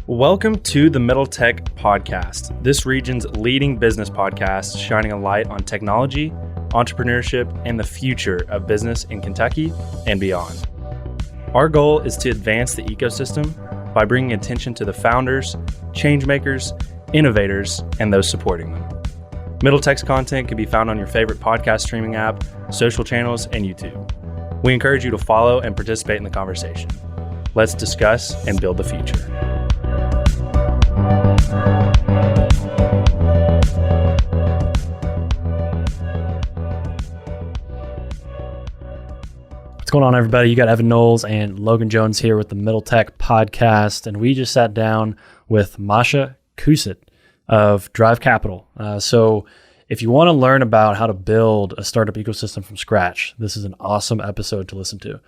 Welcome to the Middle Tech Podcast, this region's leading business podcast shining a light on technology, entrepreneurship, and the future of business in Kentucky and beyond. Our goal is to advance the ecosystem by bringing attention to the founders, changemakers, innovators, and those supporting them. Middle Tech's content can be found on your favorite podcast streaming app, social channels, and YouTube. We encourage you to follow and participate in the conversation. Let's discuss and build the future. What's going on, everybody? You got Evan Knowles and Logan Jones here with the Middle Tech Podcast, and we just sat down with Masha Khusid of Drive Capital. So if you want to learn about how to build a startup ecosystem from scratch, this is an awesome episode to listen to.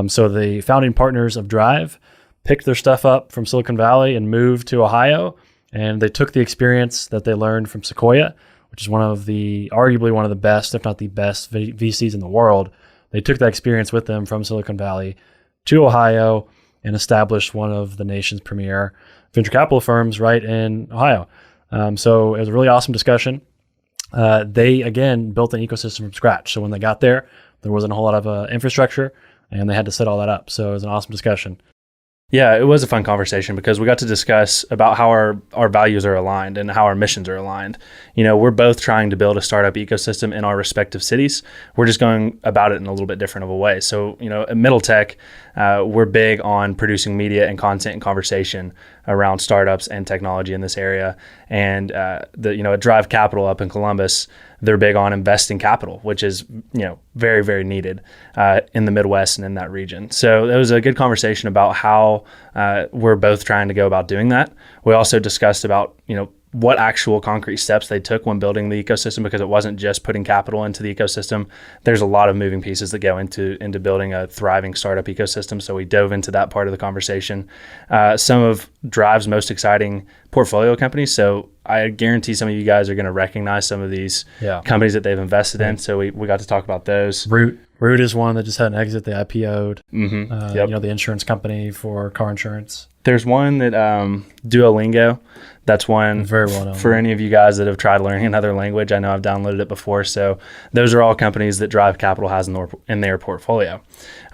So the founding partners of Drive picked their stuff up from Silicon Valley and moved to Ohio, and they took the experience that they learned from Sequoia, which is arguably one of the best, if not the best VCs in the world. They took that experience with them from Silicon Valley to Ohio and established one of the nation's premier venture capital firms right in Ohio. So it was a really awesome discussion. They, again, built an ecosystem from scratch. So when they got there wasn't a whole lot of infrastructure, and they had to set all that up. So it was an awesome discussion. Yeah, it was a fun conversation because we got to discuss about how our values are aligned and how our missions are aligned. You know, we're both trying to build a startup ecosystem in our respective cities. We're just going about it in a little bit different of a way. So, you know, at Middle Tech, we're big on producing media and content and conversation around startups and technology in this area. And at Drive Capital up in Columbus, they're big on investing capital, which is, very, very needed in the Midwest and in that region. So it was a good conversation about how we're both trying to go about doing that. We also discussed about, what actual concrete steps they took when building the ecosystem, because it wasn't just putting capital into the ecosystem. There's a lot of moving pieces that go into building a thriving startup ecosystem. So we dove into that part of the conversation. Some of Drive's most exciting portfolio companies. So I guarantee some of you guys are going to recognize some of these companies that they've invested in. So we got to talk about those. Root is one that just had an exit. They IPO'd. Mm-hmm. The insurance company for car insurance. There's one that Duolingo. That's one very well known for any of you guys that have tried learning another language. I know I've downloaded it before. So those are all companies that Drive Capital has in their portfolio.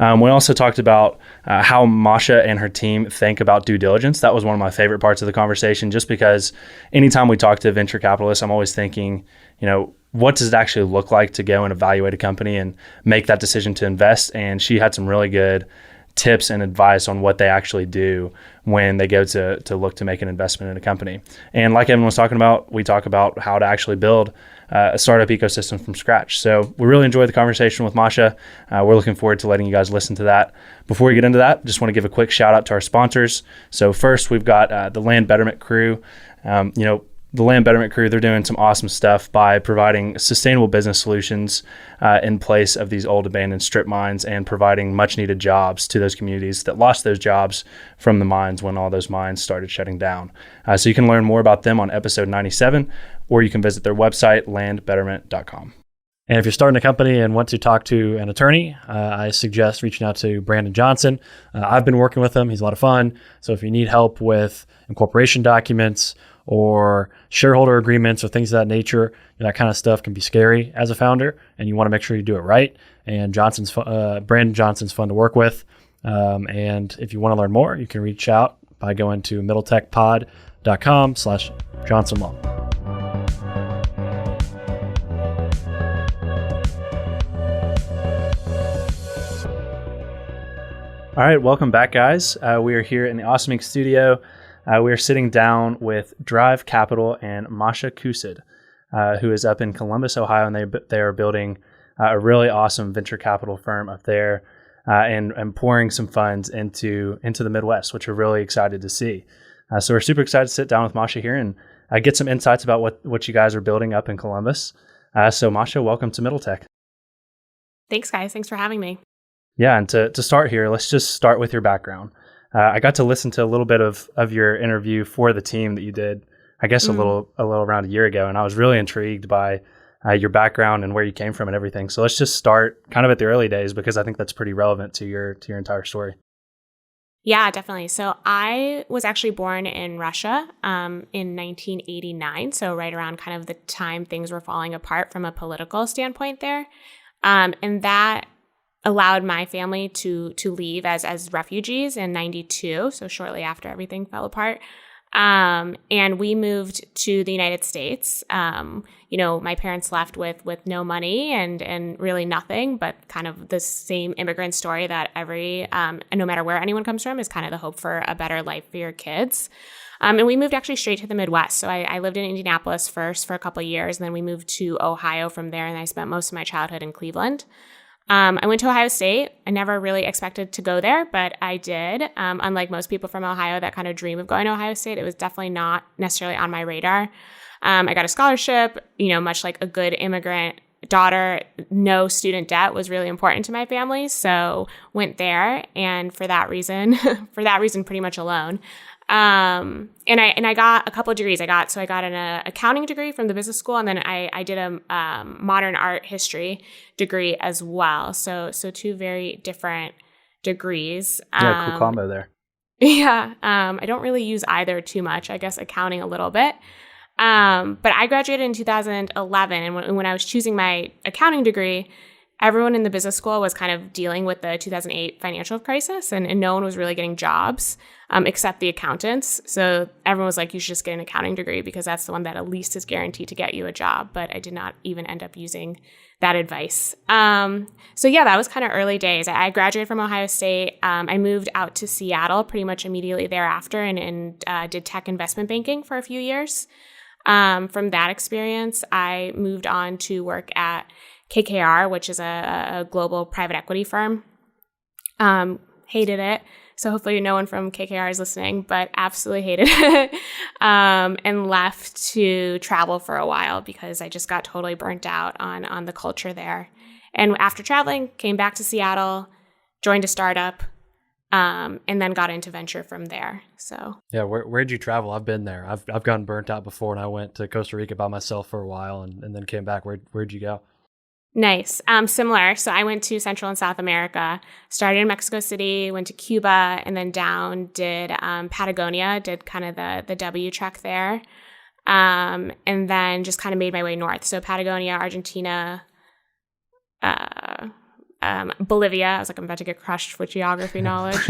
We also talked about how Masha and her team think about due diligence. That was one of my favorite parts of the conversation, just because anytime we talk to venture capitalists, I'm always thinking, what does it actually look like to go and evaluate a company and make that decision to invest? And she had some really good tips and advice on what they actually do when they go to look to make an investment in a company. And like Evan was talking about, we talk about how to actually build a startup ecosystem from scratch. So we really enjoyed the conversation with Masha. We're looking forward to letting you guys listen to that. Before we get into that, just want to give a quick shout out to our sponsors. So first, we've got the Land Betterment Crew. The Land Betterment Crew, they're doing some awesome stuff by providing sustainable business solutions in place of these old abandoned strip mines and providing much needed jobs to those communities that lost those jobs from the mines when all those mines started shutting down. So you can learn more about them on episode 97, or you can visit their website, landbetterment.com. And if you're starting a company and want to talk to an attorney, I suggest reaching out to Brandon Johnson. I've been working with him. He's a lot of fun. So if you need help with incorporation documents or shareholder agreements or things of that nature, that kind of stuff can be scary as a founder, and you want to make sure you do it right. And Brandon Johnson's fun to work with. And if you want to learn more, you can reach out by going to middletechpod.com/Johnson Law. All right, welcome back, guys. We are here in the Awesome Inc. studio. We are sitting down with Drive Capital and Masha Khusid, who is up in Columbus, Ohio, and they are building a really awesome venture capital firm up there and pouring some funds into the Midwest, which we're really excited to see. So we're super excited to sit down with Masha here and get some insights about what you guys are building up in Columbus. So Masha, welcome to Middle Tech. Thanks, guys. Thanks for having me. Yeah, and to start here, let's just start with your background. I got to listen to a little bit of your interview for the team that you did, I guess a little around a year ago, and I was really intrigued by your background and where you came from and everything. So let's just start kind of at the early days, because I think that's pretty relevant to your entire story. Yeah, definitely. So I was actually born in Russia in 1989. So right around kind of the time things were falling apart from a political standpoint there. And that allowed my family to leave as refugees in 92. So shortly after everything fell apart. And we moved to the United States. My parents left with no money and really nothing, but kind of the same immigrant story that no matter where anyone comes from, is kind of the hope for a better life for your kids. And we moved actually straight to the Midwest. So I lived in Indianapolis first for a couple of years, and then we moved to Ohio from there, and I spent most of my childhood in Cleveland. I went to Ohio State. I never really expected to go there, but I did. Unlike most people from Ohio that kind of dream of going to Ohio State, it was definitely not necessarily on my radar. I got a scholarship, much like a good immigrant daughter, no student debt was really important to my family. So went there. And for that reason, pretty much alone. And I got a couple of degrees. I got an accounting degree from the business school, and then I did a modern art history degree as well. So two very different degrees. Yeah, cool combo there. Yeah. I don't really use either too much. I guess accounting a little bit. But I graduated in 2011, and when I was choosing my accounting degree, everyone in the business school was kind of dealing with the 2008 financial crisis, and no one was really getting jobs except the accountants. So everyone was like, you should just get an accounting degree because that's the one that at least is guaranteed to get you a job. But I did not even end up using that advice. So yeah, that was kind of early days. I graduated from Ohio State. I moved out to Seattle pretty much immediately thereafter and did tech investment banking for a few years. From that experience, I moved on to work at KKR, which is a global private equity firm. Hated it. So hopefully no one from KKR is listening, but absolutely hated it. And left to travel for a while because I just got totally burnt out on the culture there. And after traveling, came back to Seattle, joined a startup, and then got into venture from there. So yeah, where'd you travel? I've been there. I've gotten burnt out before, and I went to Costa Rica by myself for a while, and then came back. Where'd you go? Nice. Similar. So I went to Central and South America, started in Mexico City, went to Cuba, and then down, did Patagonia, did kind of the W trek there. And then just kind of made my way north. So Patagonia, Argentina, Bolivia. I was like, I'm about to get crushed with geography knowledge.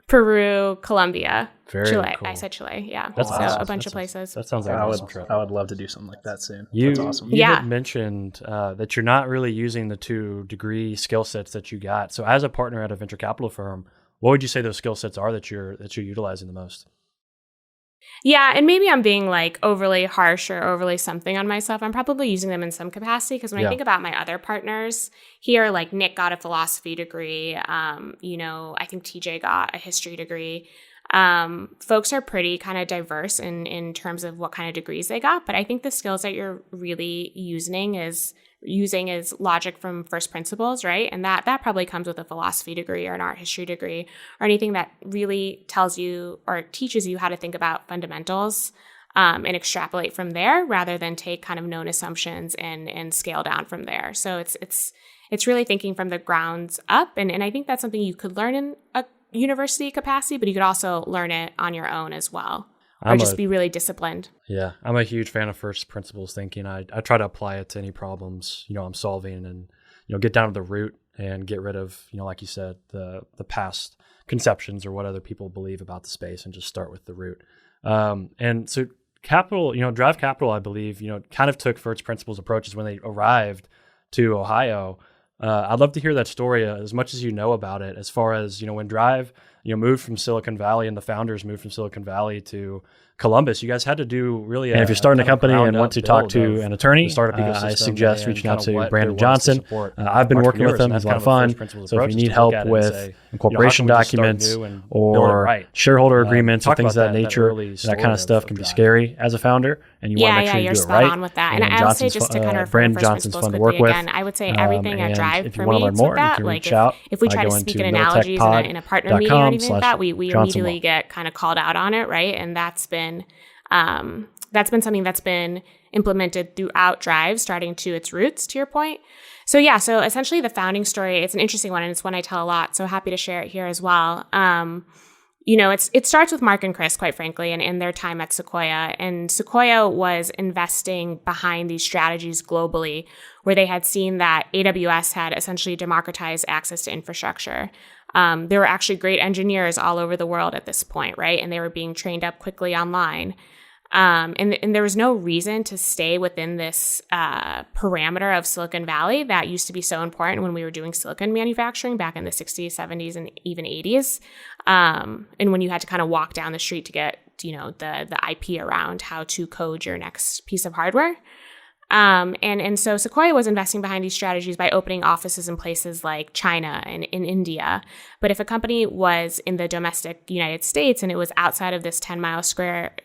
Peru, Colombia, Chile. Cool. I said Chile. Yeah. That's so awesome. A bunch of places. That sounds like an awesome trip. I would love to do something like that soon. That's awesome. You had mentioned that you're not really using the 2 degree skill sets that you got. So as a partner at a venture capital firm, what would you say those skill sets are that you're utilizing the most? Yeah, and maybe I'm being like overly harsh or overly something on myself. I'm probably using them in some capacity because when I think about my other partners here, like Nick got a philosophy degree. I think TJ got a history degree. Folks are pretty kind of diverse in terms of what kind of degrees they got. But I think the skills that you're really using is logic from first principles, right? And that probably comes with a philosophy degree or an art history degree or anything that really tells you or teaches you how to think about fundamentals and extrapolate from there rather than take kind of known assumptions and scale down from there. So it's really thinking from the grounds up. And I think that's something you could learn in a university capacity, but you could also learn it on your own as well. Or just be really disciplined. Yeah, I'm a huge fan of first principles thinking. I try to apply it to any problems, I'm solving and, get down to the root and get rid of, like you said, the past conceptions or what other people believe about the space and just start with the root. And so Capital, Drive Capital, I believe, kind of took first principles approaches when they arrived to Ohio. I'd love to hear that story as much as you know about it, as far as, when Drive, moved from Silicon Valley and the founders moved from Silicon Valley to Columbus. You guys had to do really and if you're starting a company and want to talk to an attorney, I suggest reaching out to Brandon Johnson. I've been working with him. He's a lot of fun. So if you need help with incorporation documents or shareholder agreements or things of that nature, that kind of stuff can be scary as a founder, and you want to make sure you do it right. You're spot on with that. And I would say just to kind of Brandon Johnson's fun to work with. Again, I would say everything at Drive if you want to learn more, you can reach out. If we try to speak in analogies in a partner meeting or anything like that, we immediately get kind of called out on it, right? And that's been something that's been implemented throughout Drive, starting to its roots, to your point. So yeah, so essentially the founding story, it's an interesting one and it's one I tell a lot. So happy to share it here as well. It starts with Mark and Chris, quite frankly, and their time at Sequoia. And Sequoia was investing behind these strategies globally, where they had seen that AWS had essentially democratized access to infrastructure. There were actually great engineers all over the world at this point, right? And they were being trained up quickly online. And there was no reason to stay within this parameter of Silicon Valley that used to be so important when we were doing silicon manufacturing back in the 60s, 70s, and even 80s. And when you had to kind of walk down the street to get, the IP around how to code your next piece of hardware. And so Sequoia was investing behind these strategies by opening offices in places like China and in India. But if a company was in the domestic United States and it was outside of this 10-mile square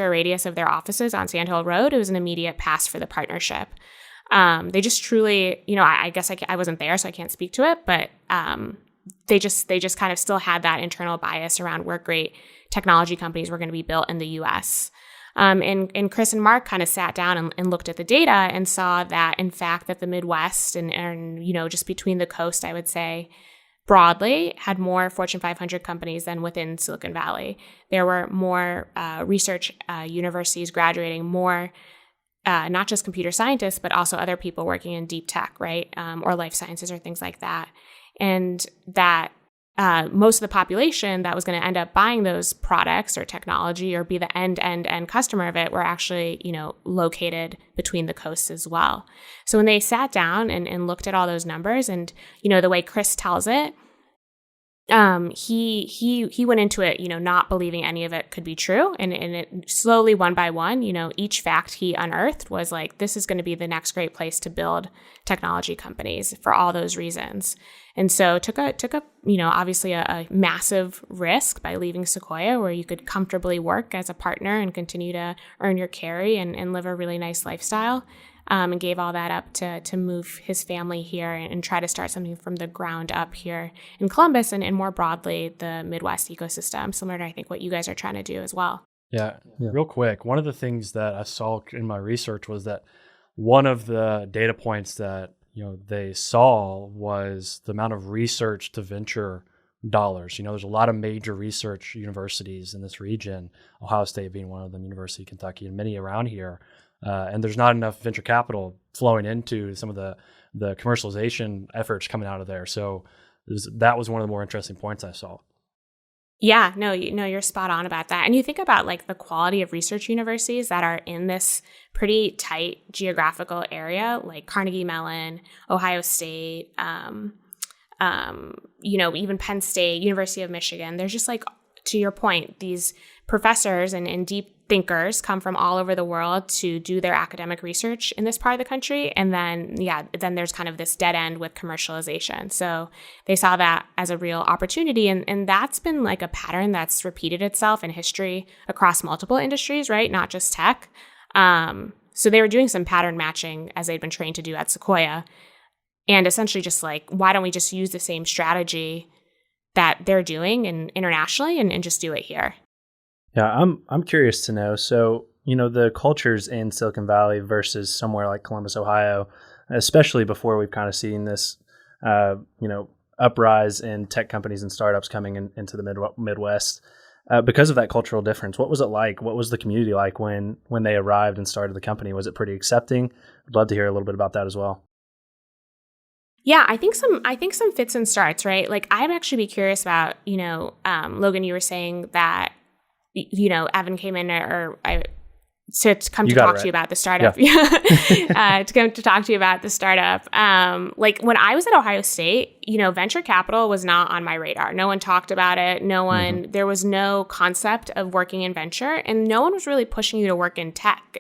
radius of their offices on Sand Hill Road, it was an immediate pass for the partnership. They just truly, I guess I wasn't there, so I can't speak to it, but they just kind of still had that internal bias around where great technology companies were going to be built in the U.S. And Chris and Mark kind of sat down and looked at the data and saw that, in fact, that the Midwest and just between the coast, I would say, broadly, had more Fortune 500 companies than within Silicon Valley. There were more research universities graduating, more not just computer scientists, but also other people working in deep tech, right, or life sciences or things like that. And that most of the population that was going to end up buying those products or technology or be the end customer of it were actually, located between the coasts as well. So when they sat down and looked at all those numbers and, the way Chris tells it, he went into it, not believing any of it could be true. And it slowly, one by one, each fact he unearthed was like, this is going to be the next great place to build technology companies for all those reasons. And so took a obviously a massive risk by leaving Sequoia, where you could comfortably work as a partner and continue to earn your carry and live a really nice lifestyle. And gave all that up to move his family here and try to start something from the ground up here in Columbus and more broadly the Midwest ecosystem, similar to I think what you guys are trying to do as well. Yeah. Real quick, one of the things that I saw in my research was that one of the data points that they saw was the amount of research to venture dollars. There's a lot of major research universities in this region, Ohio State being one of them, University of Kentucky, and many around here. And there's not enough venture capital flowing into some of the commercialization efforts coming out of there. So that was one of the more interesting points I saw. Yeah, no, you're spot on about that. And you think about like the quality of research universities that are in this pretty tight geographical area, like Carnegie Mellon, Ohio State, even Penn State, University of Michigan. There's just like, to your point, these professors and deep thinkers come from all over the world to do their academic research in this part of the country. And then there's kind of this dead end with commercialization. So they saw that as a real opportunity. And that's been like a pattern that's repeated itself in history across multiple industries, right? Not just tech. So they were doing some pattern matching as they'd been trained to do at Sequoia. And essentially just like, why don't we just use the same strategy that they're doing and internationally and just do it here? Yeah, I'm curious to know. So, the cultures in Silicon Valley versus somewhere like Columbus, Ohio, especially before we've kind of seen this, uprise in tech companies and startups coming into the Midwest. Because of that cultural difference, what was it like? What was the community like when they arrived and started the company? Was it pretty accepting? I'd love to hear a little bit about that as well. Yeah, I think some fits and starts, right? Like I'd actually be curious about, Logan, you were saying that, Evan came in to come to talk to you about the startup. Yeah. To come to talk to you about the startup. Like when I was at Ohio State, venture capital was not on my radar. No one talked about it. There was no concept of working in venture, and no one was really pushing you to work in tech.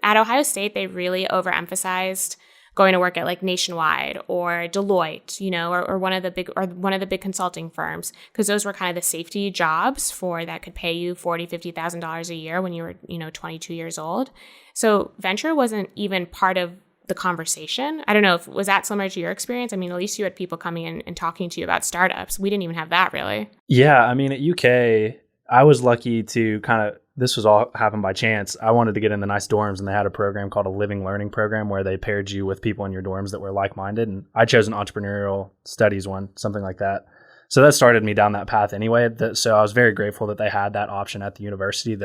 At Ohio State, they really overemphasized going to work at like Nationwide or Deloitte, or one of the big consulting firms, because those were kind of the safety jobs that could pay you $40,000, $50,000 a year when you were, 22 years old. So venture wasn't even part of the conversation. I don't know was that similar to your experience? I mean, at least you had people coming in and talking to you about startups. We didn't even have that really. Yeah. I mean, at UK, I was lucky to kind of this was all happened by chance. I wanted to get in the nice dorms, and they had a program called a living learning program where they paired you with people in your dorms that were like-minded. And I chose an entrepreneurial studies one, something like that. So that started me down that path anyway. So I was very grateful that they had that option at the university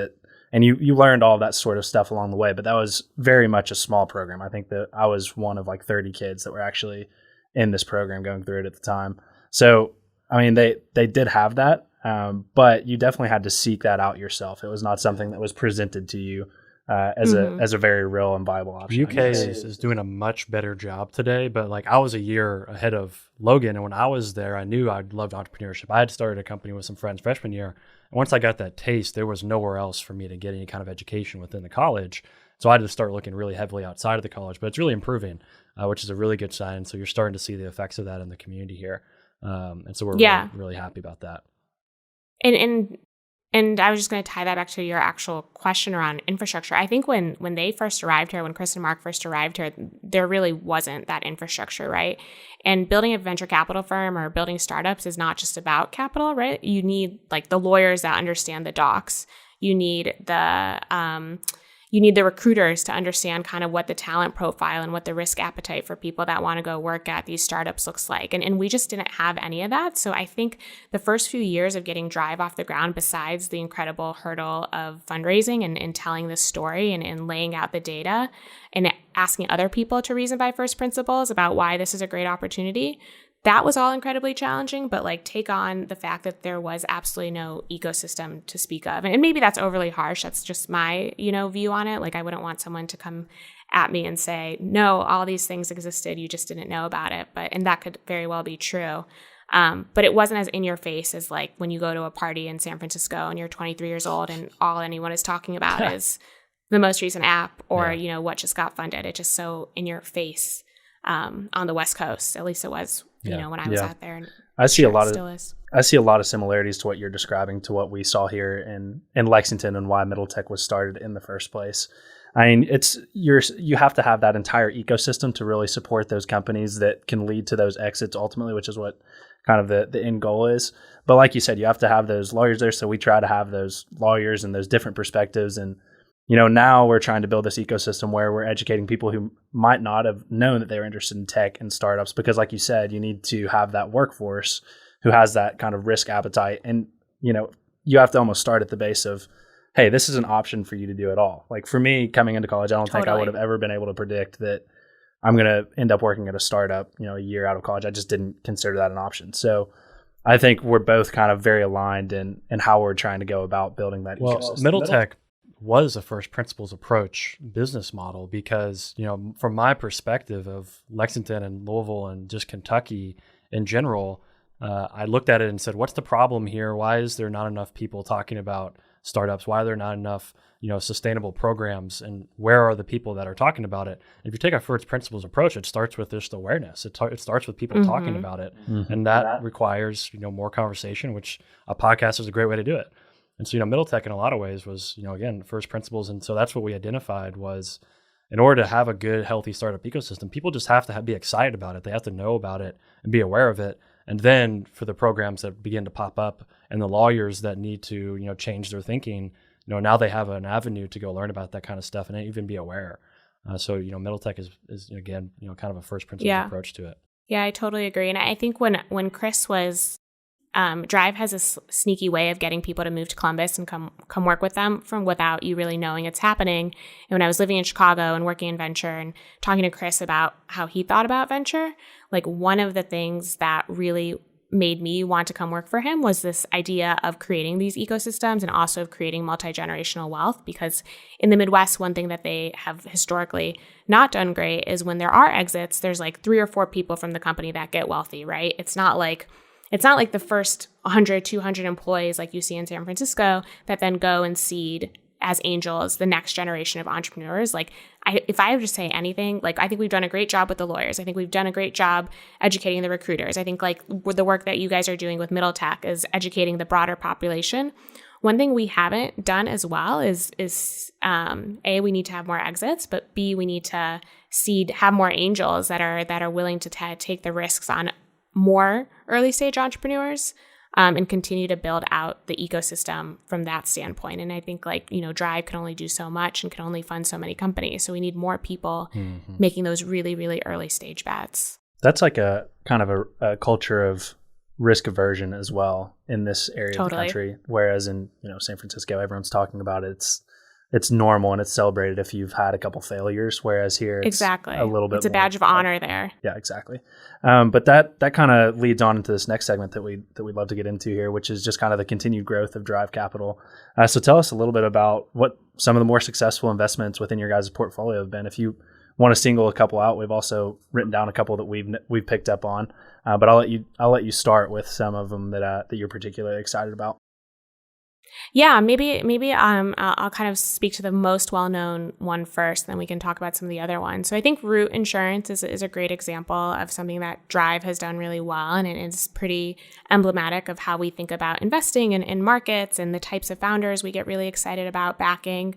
and you learned all that sort of stuff along the way, but that was very much a small program. I think that I was one of like 30 kids that were actually in this program going through it at the time. So, I mean, they did have that, but you definitely had to seek that out yourself. It was not something that was presented to you as a very real and viable option. UK is doing a much better job today, but like I was a year ahead of Logan, and when I was there, I knew I loved entrepreneurship. I had started a company with some friends freshman year, and once I got that taste, there was nowhere else for me to get any kind of education within the college. So I had to start looking really heavily outside of the college, but it's really improving, which is a really good sign. So you're starting to see the effects of that in the community here, and so we're really happy about that. And I was just going to tie that back to your actual question around infrastructure. I think when they first arrived here, when Chris and Mark first arrived here, there really wasn't that infrastructure, right? And building a venture capital firm or building startups is not just about capital, right? You need like the lawyers that understand the docs. You need the recruiters to understand kind of what the talent profile and what the risk appetite for people that want to go work at these startups looks like. And we just didn't have any of that. So I think the first few years of getting Drive off the ground, besides the incredible hurdle of fundraising and telling the story and laying out the data and asking other people to reason by first principles about why this is a great opportunity, that was all incredibly challenging, but like take on the fact that there was absolutely no ecosystem to speak of. And maybe that's overly harsh. That's just my, view on it. Like I wouldn't want someone to come at me and say, no, all these things existed. You just didn't know about it. And that could very well be true. But it wasn't as in your face as like when you go to a party in San Francisco and you're 23 years old and all anyone is talking about is the most recent app or, what just got funded. It's just so in your face on the West Coast. At least it was. When I was out there, and I see a lot of similarities to what you're describing to what we saw here in Lexington and why Middle Tech was started in the first place. I mean, you have to have that entire ecosystem to really support those companies that can lead to those exits ultimately, which is what kind of the end goal is. But like you said, you have to have those lawyers there. So we try to have those lawyers and those different perspectives. And now we're trying to build this ecosystem where we're educating people who might not have known that they were interested in tech and startups, because like you said, you need to have that workforce who has that kind of risk appetite. And, you have to almost start at the base of, hey, this is an option for you to do it all. Like for me, coming into college, I don't think I would have ever been able to predict that I'm going to end up working at a startup, a year out of college. I just didn't consider that an option. So I think we're both kind of very aligned in how we're trying to go about building that ecosystem. Middle Tech was a first principles approach business model because, from my perspective of Lexington and Louisville and just Kentucky in general, I looked at it and said, what's the problem here? Why is there not enough people talking about startups? Why are there not enough, sustainable programs? And where are the people that are talking about it? If you take a first principles approach, it starts with just awareness. It starts with people talking about it. And that requires, more conversation, which a podcast is a great way to do it. And so, Middle Tech in a lot of ways was, again, first principles. And so that's what we identified was in order to have a good, healthy startup ecosystem, people just have to be excited about it. They have to know about it and be aware of it. And then for the programs that begin to pop up and the lawyers that need to, change their thinking, now they have an avenue to go learn about that kind of stuff and even be aware. So, Middle Tech is again, kind of a first principles approach to it. Yeah, I totally agree. And I think when Chris was Drive has a sneaky way of getting people to move to Columbus and come work with them from without you really knowing it's happening. And when I was living in Chicago and working in venture and talking to Chris about how he thought about venture, like one of the things that really made me want to come work for him was this idea of creating these ecosystems and also of creating multi-generational wealth. Because in the Midwest, one thing that they have historically not done great is when there are exits, there's like 3 or 4 people from the company that get wealthy, right? It's not like the first 100, 200 employees like you see in San Francisco that then go and seed as angels the next generation of entrepreneurs. Like, if I have to say anything, like I think we've done a great job with the lawyers. I think we've done a great job educating the recruiters. I think like with the work that you guys are doing with Middle Tech is educating the broader population. One thing we haven't done as well is A, we need to have more exits, but B, we need to have more angels that are willing to take the risks on more early stage entrepreneurs. and continue to build out the ecosystem from that standpoint. And I think Drive can only do so much and can only fund so many companies. So we need more people making those really, really early stage bets. That's like a kind of a culture of risk aversion as well in this area of the country. Whereas in, San Francisco, everyone's talking about it. It's normal and it's celebrated if you've had a couple failures. Whereas here, it's a little bit. It's a badge of honor there. Yeah, exactly. But that kind of leads on into this next segment that we'd love to get into here, which is just kind of the continued growth of Drive Capital. So tell us a little bit about what some of the more successful investments within your guys' portfolio have been. If you want to single a couple out, we've also written down a couple that we've picked up on. But I'll let you start with some of them that you're particularly excited about. Yeah, maybe I'll kind of speak to the most well-known one first, then we can talk about some of the other ones. So I think Root Insurance is a great example of something that Drive has done really well, and it is pretty emblematic of how we think about investing in markets and the types of founders we get really excited about backing.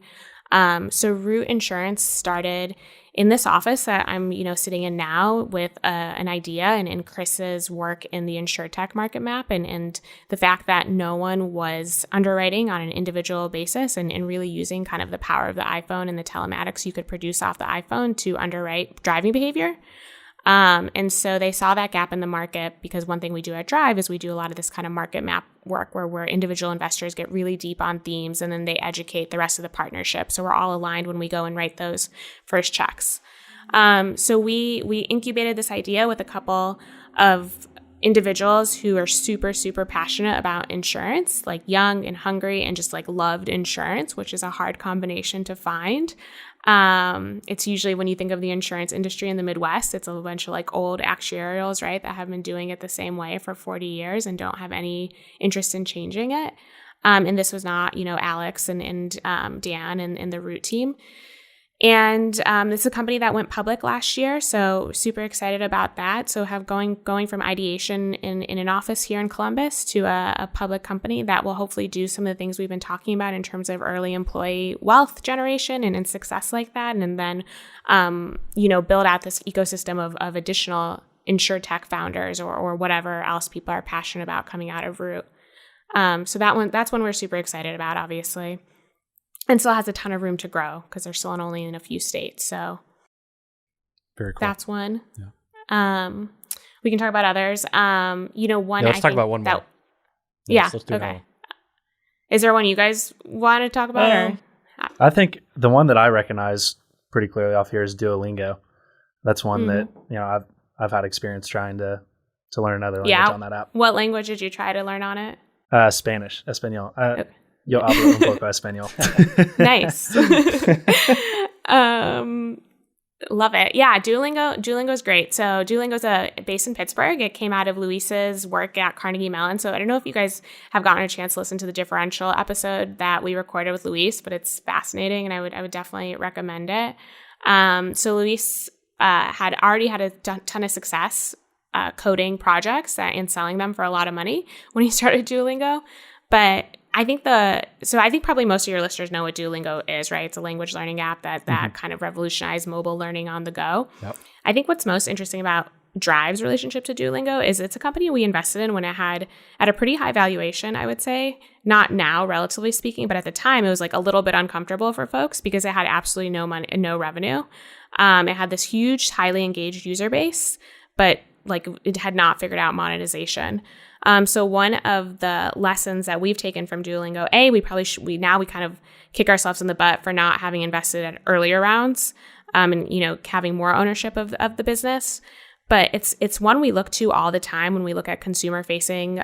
So Root Insurance started in this office that I'm, sitting in now with an idea and Chris's work in the InsurTech market map and the fact that no one was underwriting on an individual basis and really using kind of the power of the iPhone and the telematics you could produce off the iPhone to underwrite driving behavior. And so they saw that gap in the market because one thing we do at Drive is we do a lot of this kind of market map work where individual investors get really deep on themes and then they educate the rest of the partnership. So we're all aligned when we go and write those first checks. So we incubated this idea with a couple of individuals who are super, super passionate about insurance, like young and hungry and just like loved insurance, which is a hard combination to find. It's usually when you think of the insurance industry in the Midwest, it's a bunch of like old actuarials, right, that have been doing it the same way for 40 years and don't have any interest in changing it. And this was not, Alex and Dan and the Root team. And this is a company that went public last year, so super excited about that. So have going from ideation in an office here in Columbus to a public company that will hopefully do some of the things we've been talking about in terms of early employee wealth generation and success like that, and then build out this ecosystem of additional InsurTech founders or whatever else people are passionate about coming out of Root. So that's one we're super excited about, obviously. And still has a ton of room to grow because they're still only in a few states. So very cool. That's one. Yeah. We can talk about others. One. Yeah, let's talk about one more. Let's do okay. one. Is there one you guys want to talk about? Or? I think the one that I recognize pretty clearly off here is Duolingo. That's one that I've had experience trying to learn another language on that app. What language did you try to learn on it? Spanish, Espanol. Okay. Yo hablo un poco español. Nice. Love it. Yeah, Duolingo is great. So Duolingo's based in Pittsburgh. It came out of Luis's work at Carnegie Mellon. So I don't know if you guys have gotten a chance to listen to the differential episode that we recorded with Luis, but it's fascinating and I would definitely recommend it. So Luis had already had a ton of success coding projects and selling them for a lot of money when he started Duolingo. But I think probably most of your listeners know what Duolingo is, right? It's a language learning app that kind of revolutionized mobile learning on the go. Yep. I think what's most interesting about Drive's relationship to Duolingo is it's a company we invested in when it had at a pretty high valuation, I would say. Not now, relatively speaking, but at the time it was like a little bit uncomfortable for folks because it had absolutely no money, no revenue. It had this huge, highly engaged user base, but like it had not figured out monetization. So one of the lessons that we've taken from Duolingo, we kind of kick ourselves in the butt for not having invested at earlier rounds, and having more ownership of the business. But it's one we look to all the time when we look at consumer facing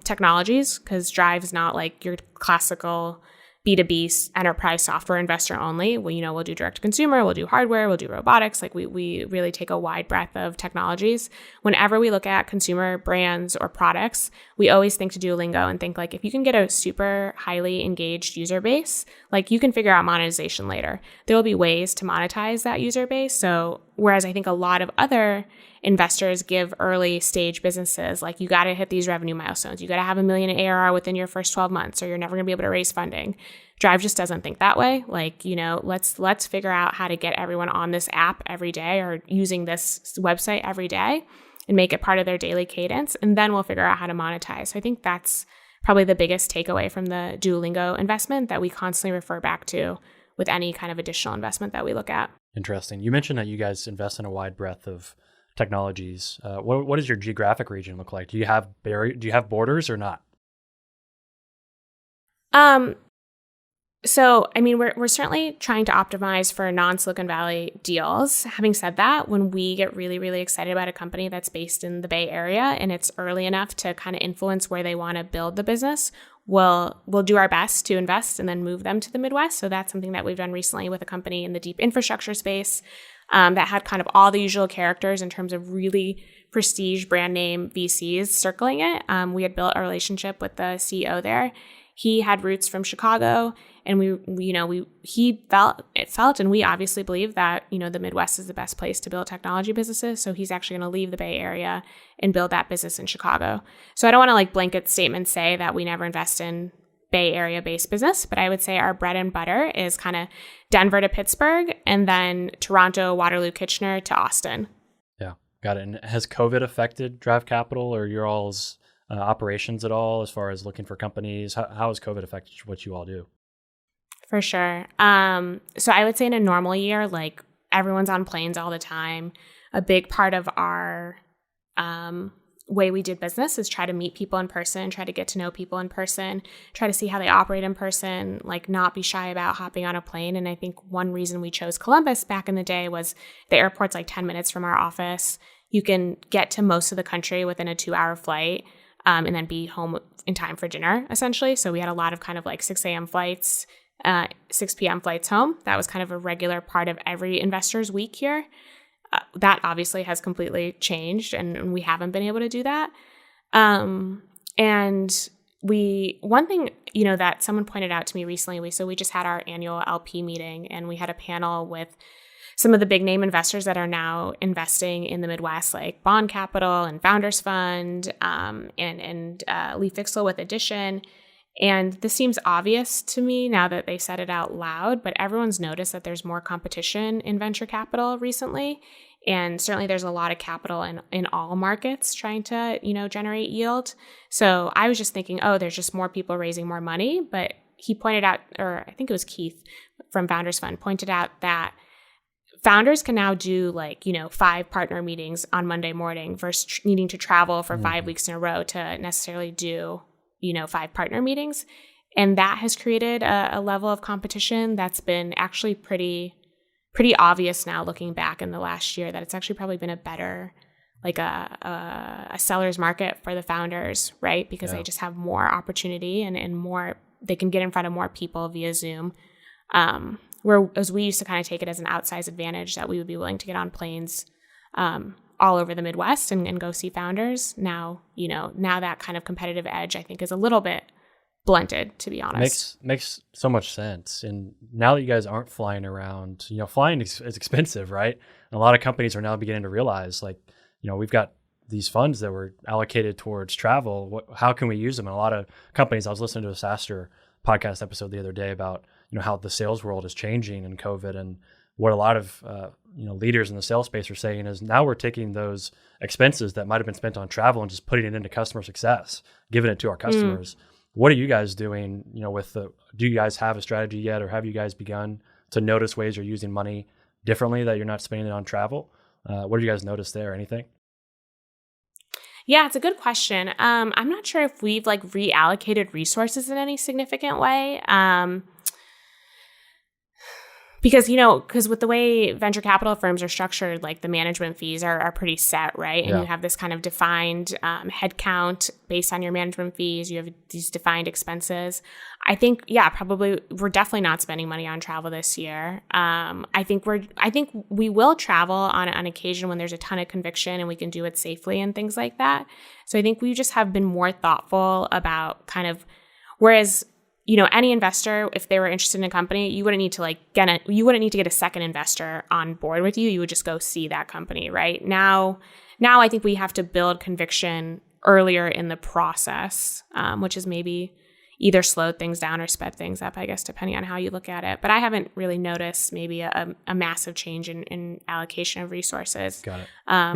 technologies, because Drive is not like your classical B2B enterprise software investor only. We'll do direct to consumer, we'll do hardware, we'll do robotics. Like we really take a wide breadth of technologies. Whenever we look at consumer brands or products, we always think to Duolingo and think like, if you can get a super highly engaged user base, like you can figure out monetization later. There will be ways to monetize that user base. So whereas I think a lot of other investors give early stage businesses, like you got to hit these revenue milestones. You got to have $1 million in ARR within your first 12 months, or you're never going to be able to raise funding. Drive just doesn't think that way. Like, let's figure out how to get everyone on this app every day or using this website every day. and make it part of their daily cadence. And then we'll figure out how to monetize. So I think that's probably the biggest takeaway from the Duolingo investment that we constantly refer back to with any kind of additional investment that we look at. Interesting. You mentioned that you guys invest in a wide breadth of technologies. What does your geographic region look like? Do you have borders or not? So, I mean, we're certainly trying to optimize for non-Silicon Valley deals. Having said that, when we get really, really excited about a company that's based in the Bay Area and it's early enough to kind of influence where they want to build the business, we'll do our best to invest and then move them to the Midwest. So that's something that we've done recently with a company in the deep infrastructure space that had kind of all the usual characters in terms of really prestige brand name VCs circling it. We had built a relationship with the CEO there. He had roots from Chicago, and he felt, and we obviously believe that, the Midwest is the best place to build technology businesses. So he's actually going to leave the Bay Area and build that business in Chicago. So I don't want to blanket statement say that we never invest in Bay Area based business, but I would say our bread and butter is kind of Denver to Pittsburgh and then Toronto, Waterloo, Kitchener to Austin. Yeah, got it. And has COVID affected Drive Capital or your all's operations at all as far as looking for companies? How has COVID affected what you all do? For sure. So I would say in a normal year, everyone's on planes all the time. A big part of our way we did business is try to meet people in person, try to get to know people in person, try to see how they operate in person, not be shy about hopping on a plane. And I think one reason we chose Columbus back in the day was the airport's 10 minutes from our office. You can get to most of the country within a 2-hour flight. And then be home in time for dinner, essentially. So we had a lot of kind of 6 a.m. flights, 6 p.m. flights home. That was kind of a regular part of every investor's week here. That obviously has completely changed, and we haven't been able to do that. And one thing, that someone pointed out to me recently, we just had our annual LP meeting, and we had a panel with some of the big name investors that are now investing in the Midwest, like Bond Capital and Founders Fund, and Lee Fixel with Addition. And this seems obvious to me now that they said it out loud, but everyone's noticed that there's more competition in venture capital recently. And certainly there's a lot of capital in all markets trying to, generate yield. So I was just thinking, there's just more people raising more money. But he pointed out, or I think it was Keith from Founders Fund, pointed out that founders can now do 5 partner meetings on Monday morning versus needing to travel for 5 weeks in a row to necessarily do, 5 partner meetings. And that has created a level of competition that's been actually pretty obvious now looking back in the last year, that it's actually probably been a better, a seller's market for the founders, right? Because they just have more opportunity and more, they can get in front of more people via Zoom. Whereas we used to kind of take it as an outsized advantage that we would be willing to get on planes all over the Midwest and go see founders. Now, now that kind of competitive edge, I think, is a little bit blunted, to be honest. Makes so much sense. And now that you guys aren't flying around, flying is expensive, right? And a lot of companies are now beginning to realize, we've got these funds that were allocated towards travel. How can we use them? And a lot of companies, I was listening to a SaaStr podcast episode the other day about how the sales world is changing in COVID, and what a lot of leaders in the sales space are saying is now we're taking those expenses that might have been spent on travel and just putting it into customer success, giving it to our customers. What are you guys doing? Do you guys have a strategy yet, or have you guys begun to notice ways you're using money differently that you're not spending it on travel? What do you guys notice there? Anything? Yeah, it's a good question. I'm not sure if we've reallocated resources in any significant way. Because with the way venture capital firms are structured, the management fees are pretty set, right? And you have this kind of defined headcount based on your management fees. You have these defined expenses. I think, probably we're definitely not spending money on travel this year. I think we will travel on occasion when there's a ton of conviction and we can do it safely and things like that. So I think we just have been more thoughtful about whereas any investor, if they were interested in a company, you wouldn't need to get a second investor on board with you. You would just go see that company, right? Now I think we have to build conviction earlier in the process, which is maybe either slowed things down or sped things up, I guess, depending on how you look at it. But I haven't really noticed maybe a massive change in allocation of resources. Got it.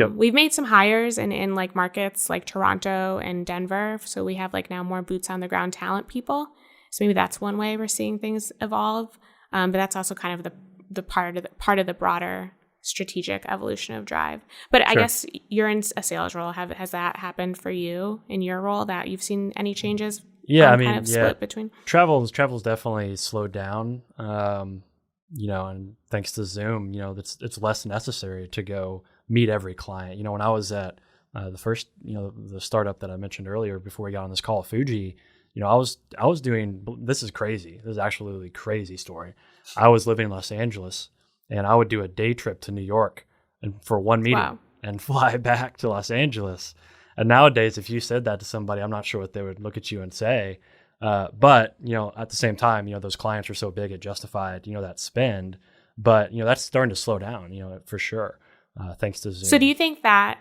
Yep. We've made some hires in like markets like Toronto and Denver. So we have like now more boots on the ground talent people. So maybe that's one way we're seeing things evolve. But that's also kind of the part of the broader strategic evolution of Drive. But I guess you're in a sales role. Has that happened for you in your role, that you've seen any changes? Yeah, I mean, kind of split between travel's definitely slowed down. And thanks to Zoom, it's less necessary to go meet every client. When I was at the first, the startup that I mentioned earlier before we got on this call, Fuji, I was doing, this is crazy. This is actually a crazy story. I was living in Los Angeles, and I would do a day trip to New York and for one meeting and fly back to Los Angeles. And nowadays, if you said that to somebody, I'm not sure what they would look at you and say. But at the same time, those clients are so big, it justified, that spend. But, that's starting to slow down, for sure, thanks to Zoom. So do you think that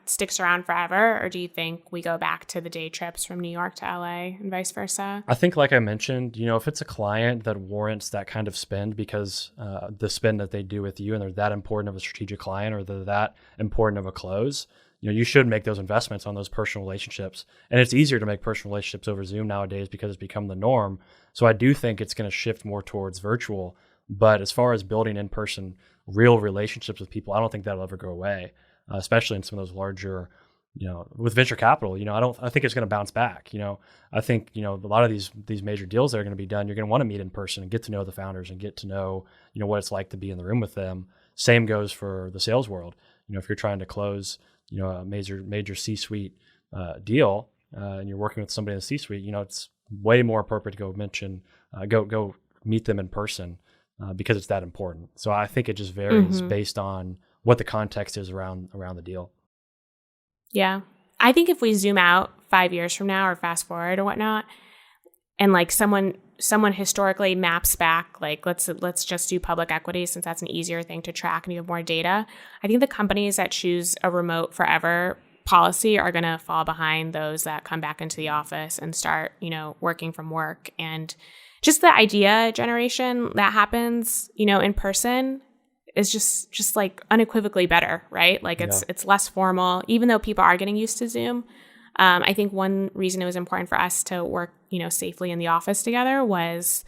sticks around forever, or do you think we go back to the day trips from New York to LA and vice versa? I think, like I mentioned, if it's a client that warrants that kind of spend because the spend that they do with you and they're that important of a strategic client, or they're that important of a close, you should make those investments on those personal relationships. And it's easier to make personal relationships over Zoom nowadays because it's become the norm. So I do think it's going to shift more towards virtual. But as far as building in-person real relationships with people, I don't think that'll ever go away, especially in some of those larger, with venture capital. I think it's going to bounce back. I think, a lot of these major deals that are going to be done, you're going to want to meet in person and get to know the founders and get to know, what it's like to be in the room with them. Same goes for the sales world. If you're trying to close, a major C-suite deal, and you're working with somebody in the C-suite, it's way more appropriate to go meet them in person because it's that important. So I think it just varies based on what the context is around the deal. Yeah. I think if we zoom out 5 years from now or fast forward or whatnot, and like someone historically maps back, like let's just do public equity since that's an easier thing to track and you have more data. I think the companies that choose a remote forever policy are going to fall behind those that come back into the office and start, working from work. And just the idea generation that happens, in person is just like unequivocally better, right? Like it's less formal, even though people are getting used to Zoom. I think one reason it was important for us to work, safely in the office together was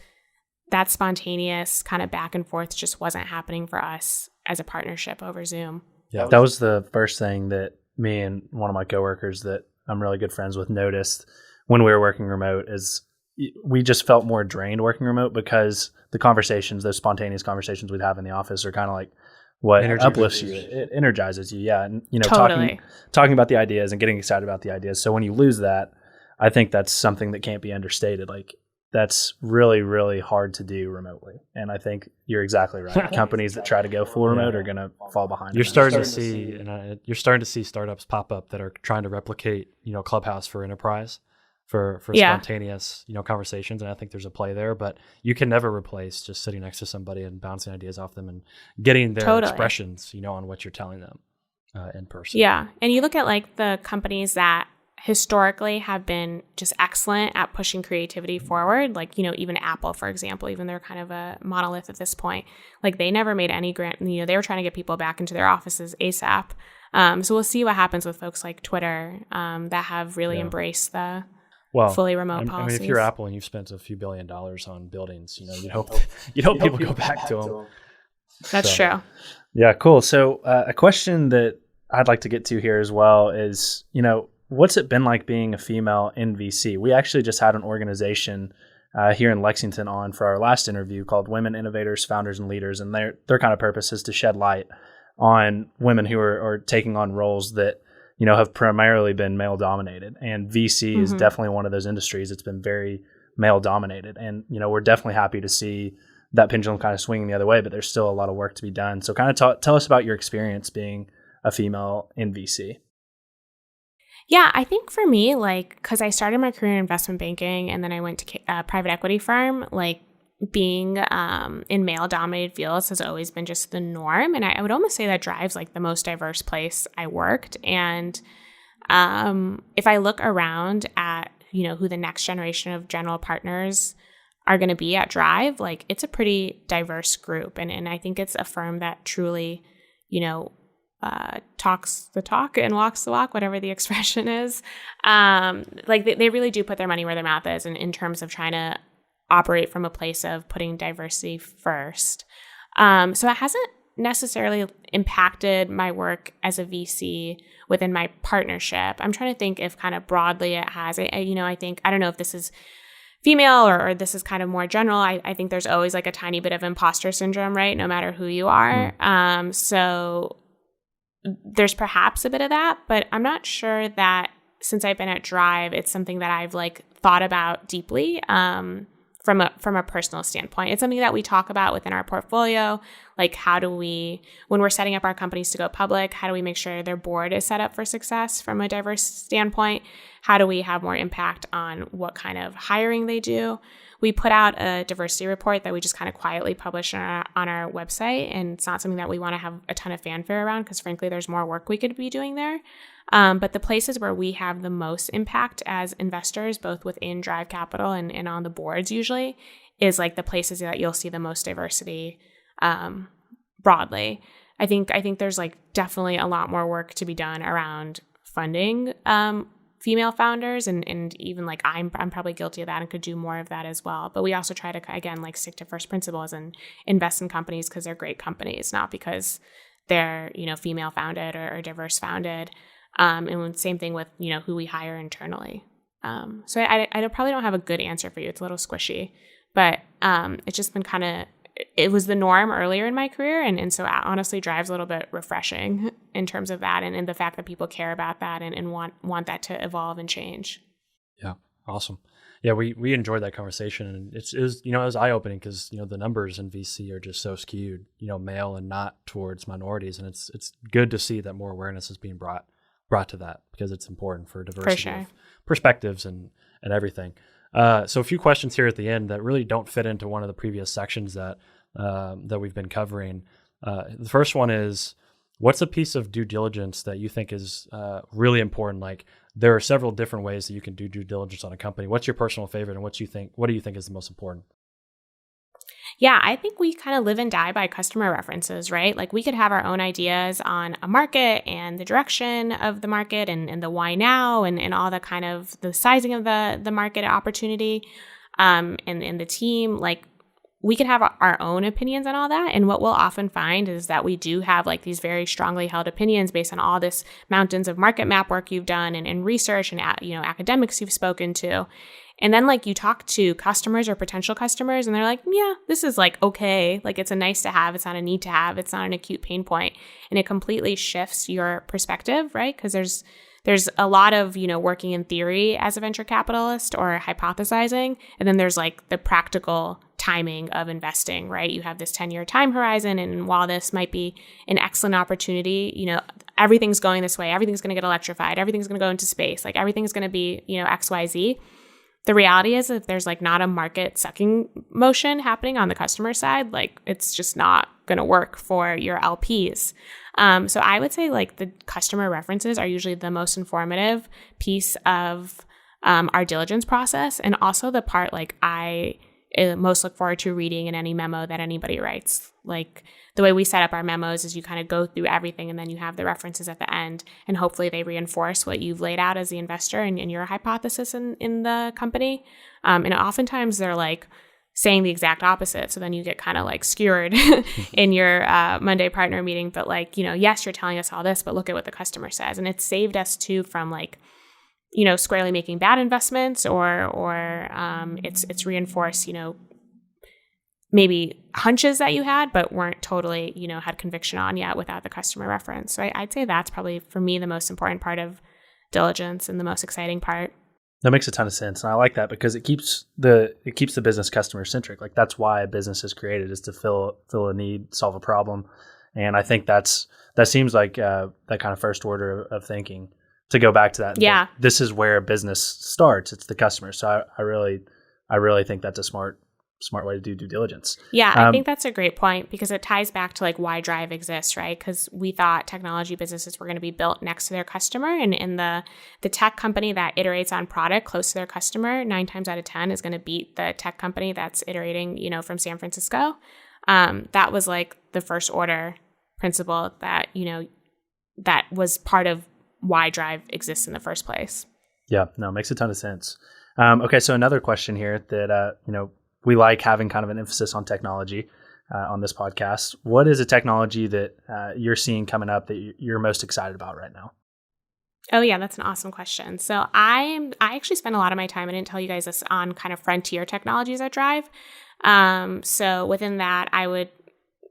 that spontaneous kind of back and forth just wasn't happening for us as a partnership over Zoom. Yeah, that was the first thing that me and one of my coworkers that I'm really good friends with noticed when we were working remote is we just felt more drained working remote because the conversations, those spontaneous conversations we'd have in the office are kind of like what uplifts you. It energizes you. Yeah. And, totally. talking about the ideas and getting excited about the ideas. So when you lose that, I think that's something that can't be understated. Like that's really, really hard to do remotely. And I think you're exactly right. Companies that try to go full remote are going to fall behind. You're starting to see startups pop up that are trying to replicate, Clubhouse for enterprise. For spontaneous, conversations. And I think there's a play there, but you can never replace just sitting next to somebody and bouncing ideas off them and getting their expressions, on what you're telling them in person. Yeah. And you look at like the companies that historically have been just excellent at pushing creativity forward. Like, even Apple, for example, even they're kind of a monolith at this point, like they never made any grant, they were trying to get people back into their offices ASAP. So we'll see what happens with folks like Twitter that have really embraced the fully remote policies. I mean, if you're Apple and you've spent a few $1 billion on buildings, you'd hope people go back to them. That's true. Yeah, cool. So a question that I'd like to get to here as well is, what's it been like being a female in VC? We actually just had an organization here in Lexington on for our last interview called Women Innovators, Founders, and Leaders. And their kind of purpose is to shed light on women who are taking on roles that have primarily been male dominated, and VC is definitely one of those industries that's been very male dominated. And, we're definitely happy to see that pendulum kind of swinging the other way, but there's still a lot of work to be done. So kind of tell us about your experience being a female in VC. Yeah, I think for me, because I started my career in investment banking and then I went to a private equity firm, being in male-dominated fields has always been just the norm. And I would almost say that Drive's the most diverse place I worked. And if I look around at who the next generation of general partners are going to be at Drive, like it's a pretty diverse group. And I think it's a firm that truly, talks the talk and walks the walk, whatever the expression is. Like they really do put their money where their mouth is in terms of trying to operate from a place of putting diversity first. So it hasn't necessarily impacted my work as a VC within my partnership. I'm trying to think if kind of broadly it has. I think, I don't know if this is female or this is kind of more general. I think there's always like a tiny bit of imposter syndrome, right? No matter who you are. So there's perhaps a bit of that, but I'm not sure that since I've been at Drive, it's something that I've like thought about deeply from a personal standpoint. It's something that we talk about within our portfolio. Like how do we, when we're setting up our companies to go public, how do we make sure their board is set up for success from a diverse standpoint? How do we have more impact on what kind of hiring they do? We put out a diversity report that we just kind of quietly publish on our website. And it's not something that we want to have a ton of fanfare around because frankly, there's more work we could be doing there. But the places where we have the most impact as investors, both within Drive Capital and on the boards usually, is like the places that you'll see the most diversity broadly. I think there's like definitely a lot more work to be done around funding female founders, and even like I'm probably guilty of that and could do more of that as well. But we also try to again like stick to first principles and invest in companies because they're great companies, not because they're female founded or diverse founded. And same thing with who we hire internally. So I probably don't have a good answer for you. It's a little squishy, but it's just been kind of, it was the norm earlier in my career. And so honestly Drive's a little bit refreshing in terms of that and the fact that people care about that and want that to evolve and change. Yeah. Awesome. Yeah. We enjoyed that conversation, and it was eye-opening because, the numbers in VC are just so skewed, male and not towards minorities. And it's good to see that more awareness is being brought to that because it's important for diversity of perspectives and everything. So a few questions here at the end that really don't fit into one of the previous sections that we've been covering. The first one is, what's a piece of due diligence that you think is really important? Like there are several different ways that you can do due diligence on a company. What's your personal favorite, and what do you think is the most important? Yeah, I think we kind of live and die by customer references, right? Like we could have our own ideas on a market and the direction of the market and the why now and all the kind of the sizing of the market opportunity and the team. Like we could have our own opinions on all that. And what we'll often find is that we do have like these very strongly held opinions based on all this mountains of market map work you've done and research and academics you've spoken to. And then like you talk to customers or potential customers and they're like, yeah, this is like okay. Like it's a nice to have. It's not a need to have. It's not an acute pain point. And it completely shifts your perspective, right? Because there's a lot of, working in theory as a venture capitalist or hypothesizing. And then there's like the practical timing of investing, right? You have this 10-year time horizon. And while this might be an excellent opportunity, everything's going this way. Everything's going to get electrified. Everything's going to go into space. Like everything's going to be, X, Y, Z. The reality is if there's like not a market sucking motion happening on the customer side, like it's just not going to work for your LPs. So I would say like the customer references are usually the most informative piece of our diligence process, and also the part like I most look forward to reading in any memo that anybody writes. Like the way we set up our memos is you kind of go through everything and then you have the references at the end, and hopefully they reinforce what you've laid out as the investor and your hypothesis in the company. And oftentimes they're like saying the exact opposite. So then you get kind of like skewered in your Monday partner meeting. But like, yes, you're telling us all this, but look at what the customer says. And it's saved us too from like, squarely making bad investments or it's reinforced, maybe hunches that you had, but weren't totally, had conviction on yet without the customer reference. So I'd say that's probably for me the most important part of diligence and the most exciting part. That makes a ton of sense. And I like that because it keeps the business customer centric. Like that's why a business is created, is to fill a need, solve a problem. And I think that seems like that kind of first order of thinking. To go back to that, yeah. This is where a business starts. It's the customer. So I really think that's a smart smart way to do due diligence. Yeah, I think that's a great point because it ties back to like why Drive exists, right? Because we thought technology businesses were going to be built next to their customer, and in the tech company that iterates on product close to their customer, 9 times out of 10 is going to beat the tech company that's iterating, from San Francisco. That was like the first order principle that, that was part of why Drive exists in the first place. Yeah, no, makes a ton of sense. Okay, so another question here that, we like having kind of an emphasis on technology on this podcast. What is a technology that you're seeing coming up that you're most excited about right now? Oh, yeah, that's an awesome question. So I actually spend a lot of my time, I didn't tell you guys this, on kind of frontier technologies at Drive. So within that, I would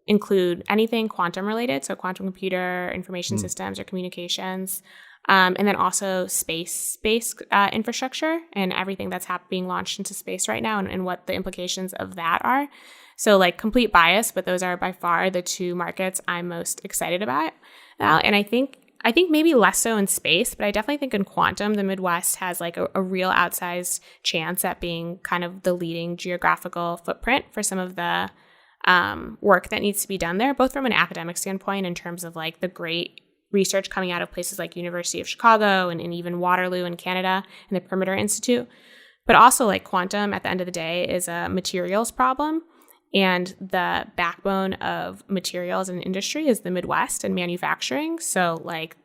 include anything quantum related, so quantum computer, information systems, or communications. And then also space-based infrastructure and everything that's being launched into space right now and what the implications of that are. So like complete bias, but those are by far the 2 markets I'm most excited about. And I think maybe less so in space, but I definitely think in quantum, the Midwest has like a real outsized chance at being kind of the leading geographical footprint for some of the work that needs to be done there, both from an academic standpoint in terms of like the great research coming out of places like University of Chicago and even Waterloo in Canada and the Perimeter Institute. But also like quantum at the end of the day is a materials problem. And the backbone of materials and industry is the Midwest and manufacturing. So like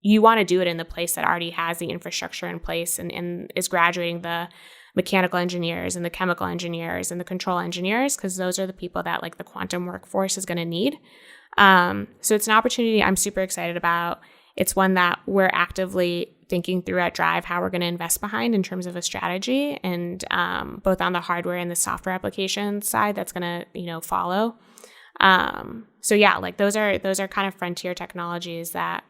you want to do it in the place that already has the infrastructure in place and is graduating the mechanical engineers and the chemical engineers and the control engineers, because those are the people that like the quantum workforce is going to need. So it's an opportunity I'm super excited about. It's one that we're actively thinking through at Drive how we're going to invest behind in terms of a strategy, and both on the hardware and the software application side that's going to follow. So yeah, like those are kind of frontier technologies that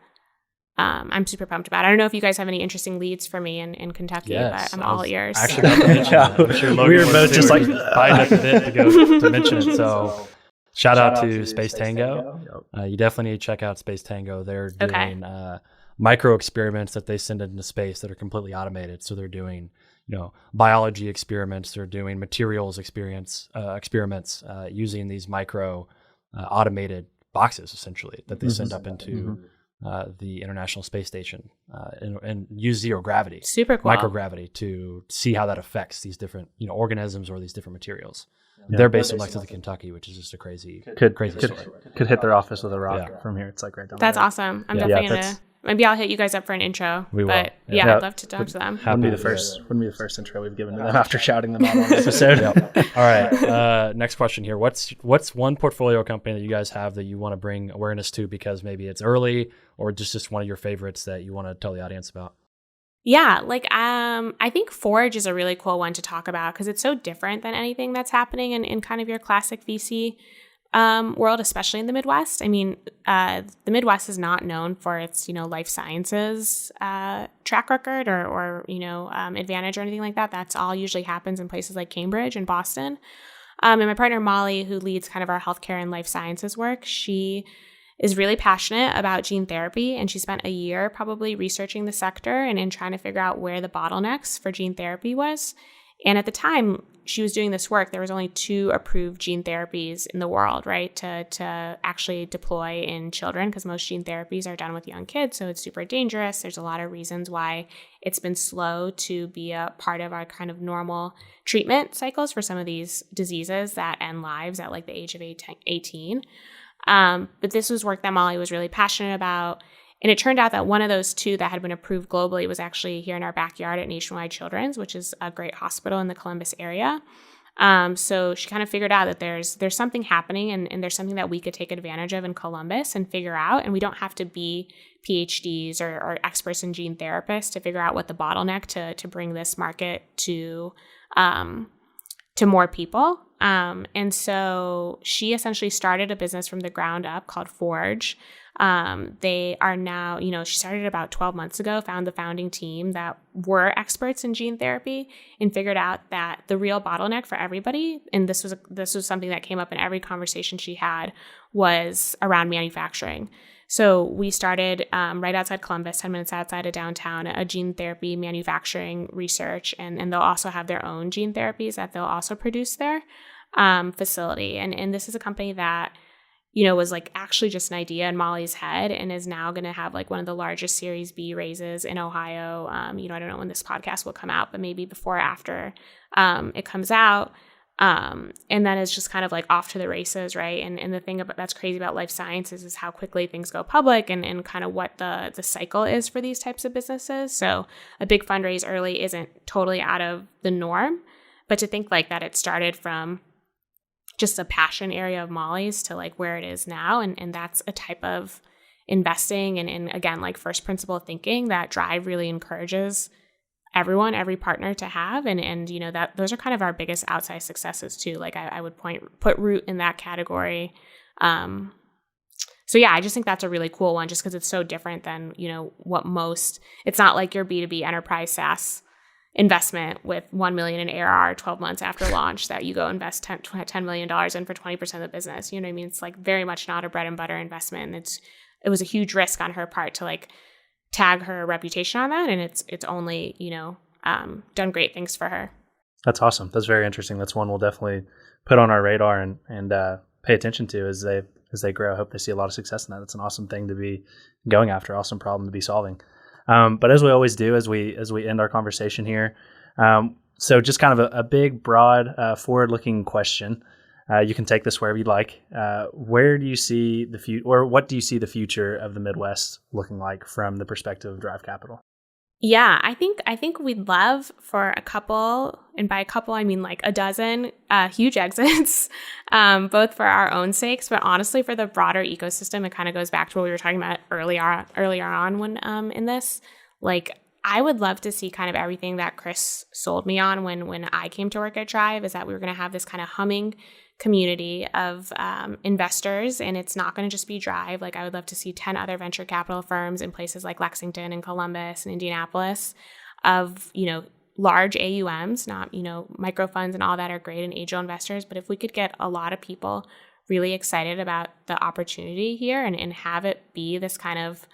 I'm super pumped about. I don't know if you guys have any interesting leads for me in Kentucky, but I'm all ears. Actually, I'm sure Logan we were both just like buying up a bit to go to mention it. So shout out to Space Tango. You definitely need to check out Space Tango. They're doing micro experiments that they send into space that are completely automated. So they're doing, biology experiments. They're doing materials experiments using these micro automated boxes, essentially, that they send up into the International Space Station and use zero gravity, super cool, microgravity to see how that affects these different, organisms or these different materials. Yeah. They're based in Lexington, Kentucky, which is just a crazy story. Could hit their office with a rock from here. It's like right down That's awesome. I'm definitely gonna. Maybe I'll hit you guys up for an intro. We will. But I'd love to talk to them. Wouldn't be the first intro we've given to them after shouting them out on this episode. All right. Next question here. What's one portfolio company that you guys have that you want to bring awareness to because maybe it's early or just one of your favorites that you want to tell the audience about? Yeah, I think Forge is a really cool one to talk about because it's so different than anything that's happening in kind of your classic VC world, especially in the Midwest. I mean, the Midwest is not known for its, life sciences track record or advantage or anything like that. That's all usually happens in places like Cambridge and Boston. And my partner, Molly, who leads kind of our healthcare and life sciences work, she is really passionate about gene therapy, and she spent a year probably researching the sector and trying to figure out where the bottlenecks for gene therapy was. And at the time she was doing this work, there was only 2 approved gene therapies in the world, right, to actually deploy in children, because most gene therapies are done with young kids, so it's super dangerous. There's a lot of reasons why it's been slow to be a part of our kind of normal treatment cycles for some of these diseases that end lives at like the age of 18. But this was work that Molly was really passionate about. And it turned out that one of those 2 that had been approved globally was actually here in our backyard at Nationwide Children's, which is a great hospital in the Columbus area. So she kind of figured out that there's something happening and there's something that we could take advantage of in Columbus and figure out. And we don't have to be PhDs or experts in gene therapists to figure out what the bottleneck to bring this market to more people. And so she essentially started a business from the ground up called Forge. They are now, she started about 12 months ago, found the founding team that were experts in gene therapy and figured out that the real bottleneck for everybody, and this was something that came up in every conversation she had, was around manufacturing. So we started right outside Columbus, 10 minutes outside of downtown, a gene therapy manufacturing research. And they'll also have their own gene therapies that they'll also produce there. Facility. And this is a company that, was like actually just an idea in Molly's head and is now going to have like one of the largest Series B raises in Ohio. I don't know when this podcast will come out, but maybe before or after it comes out. And then it's just kind of like off to the races, right? And the thing that's crazy about life sciences is how quickly things go public and kind of what the cycle is for these types of businesses. So a big fundraise early isn't totally out of the norm, but to think like that it started from just a passion area of Molly's to like where it is now. And that's a type of investing and again, like first principle thinking that Drive really encourages everyone, every partner to have. And that those are kind of our biggest outside successes too. Like I would put Root in that category. So yeah, I just think that's a really cool one just because it's so different than, it's not like your B2B enterprise SaaS investment with $1 million in ARR 12 months after launch that you go invest $10 million in for 20% of the business. You know what I mean? It's like very much not a bread and butter investment. And it was a huge risk on her part to like tag her reputation on that. And it's only, done great things for her. That's awesome. That's very interesting. That's one we'll definitely put on our radar and pay attention to as they grow. I hope they see a lot of success in that. It's an awesome thing to be going after, awesome problem to be solving. But as we always do, as we end our conversation here, so just kind of a big, broad, forward-looking question. You can take this wherever you'd like. Where do you see the future, or what do you see the future of the Midwest looking like from the perspective of Drive Capital? Yeah, I think we'd love for a couple, and by a couple I mean like a dozen huge exits, both for our own sakes, but honestly for the broader ecosystem. It kind of goes back to what we were talking about earlier on when in this. Like I would love to see kind of everything that Chris sold me on when I came to work at Drive, is that we were going to have this kind of humming community of investors, and it's not going to just be Drive. Like I would love to see 10 other venture capital firms in places like Lexington and Columbus and Indianapolis of, large AUMs, not, micro funds and all that are great and angel investors. But if we could get a lot of people really excited about the opportunity here and have it be this kind of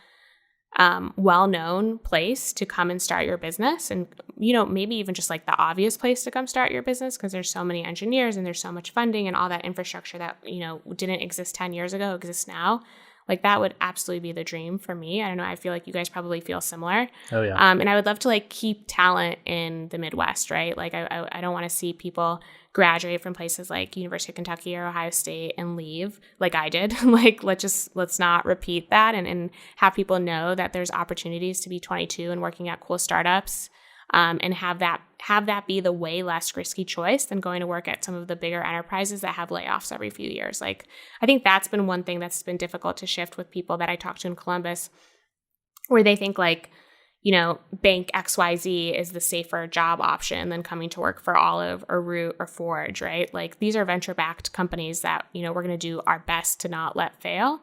well-known place to come and start your business, and maybe even just like the obvious place to come start your business because there's so many engineers and there's so much funding and all that infrastructure that didn't exist 10 years ago exists now. Like that would absolutely be the dream for me. I don't know, I feel like you guys probably feel similar. Oh yeah. And I would love to like keep talent in the Midwest, right? Like I don't want to see people graduate from places like University of Kentucky or Ohio State and leave like I did. Like let's not repeat that and have people know that there's opportunities to be 22 and working at cool startups, and have that be the way less risky choice than going to work at some of the bigger enterprises that have layoffs every few years. Like I think that's been one thing that's been difficult to shift with people that I talked to in Columbus, where they think like, bank XYZ is the safer job option than coming to work for Olive or Root or Forge, right? Like these are venture-backed companies that, we're going to do our best to not let fail.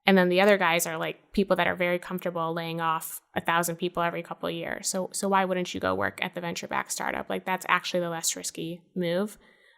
And then the other guys are like people that are very comfortable laying off 1,000 people every couple of years. So why wouldn't you go work at the venture-backed startup? Like that's actually the less risky move.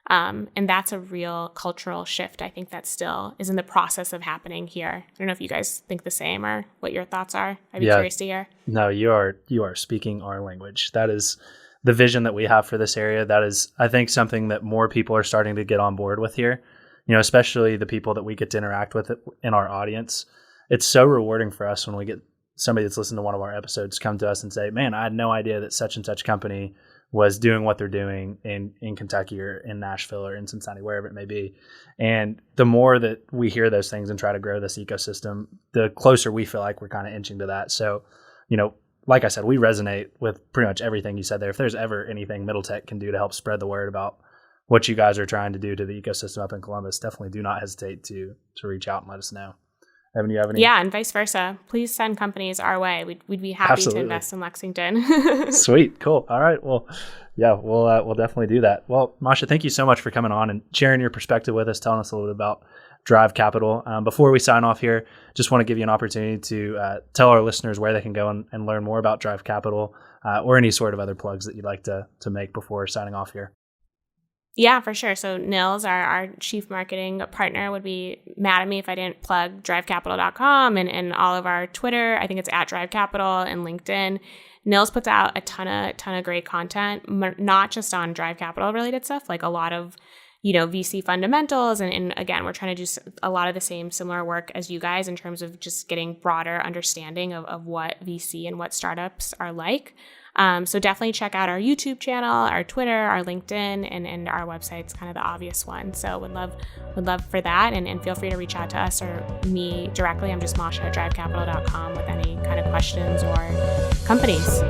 And that's a real cultural shift, I think, that still is in the process of happening here. I don't know if you guys think the same or what your thoughts are. I'd be curious to hear. No, you are speaking our language. That is the vision that we have for this area. That is, I think, something that more people are starting to get on board with here. Especially the people that we get to interact with in our audience. It's so rewarding for us when we get somebody that's listened to one of our episodes come to us and say, man, I had no idea that such and such company was doing what they're doing in Kentucky or in Nashville or in Cincinnati, wherever it may be. And the more that we hear those things and try to grow this ecosystem, the closer we feel like we're kind of inching to that. So, like I said, we resonate with pretty much everything you said there. If there's ever anything Middle Tech can do to help spread the word about what you guys are trying to do to the ecosystem up in Columbus, definitely do not hesitate to reach out and let us know. Evan, you have any? Yeah, and vice versa. Please send companies our way. We'd be happy to invest in Lexington. Sweet, cool. All right, well, yeah, we'll definitely do that. Well, Masha, thank you so much for coming on and sharing your perspective with us, telling us a little bit about Drive Capital. Before we sign off here, just want to give you an opportunity to tell our listeners where they can go and learn more about Drive Capital, or any sort of other plugs that you'd like to make before signing off here. Yeah, for sure. So Nils, our chief marketing partner, would be mad at me if I didn't plug drivecapital.com and all of our Twitter. I think it's at Drive Capital and LinkedIn. Nils puts out a ton of great content, not just on Drive Capital related stuff, like a lot of, VC fundamentals. And again, we're trying to do a lot of the same similar work as you guys in terms of just getting broader understanding of what VC and what startups are like. So definitely check out our YouTube channel, our Twitter, our LinkedIn, and our website's kind of the obvious one. So would love for that. And feel free to reach out to us or me directly. I'm just Masha at drivecapital.com with any kind of questions or companies.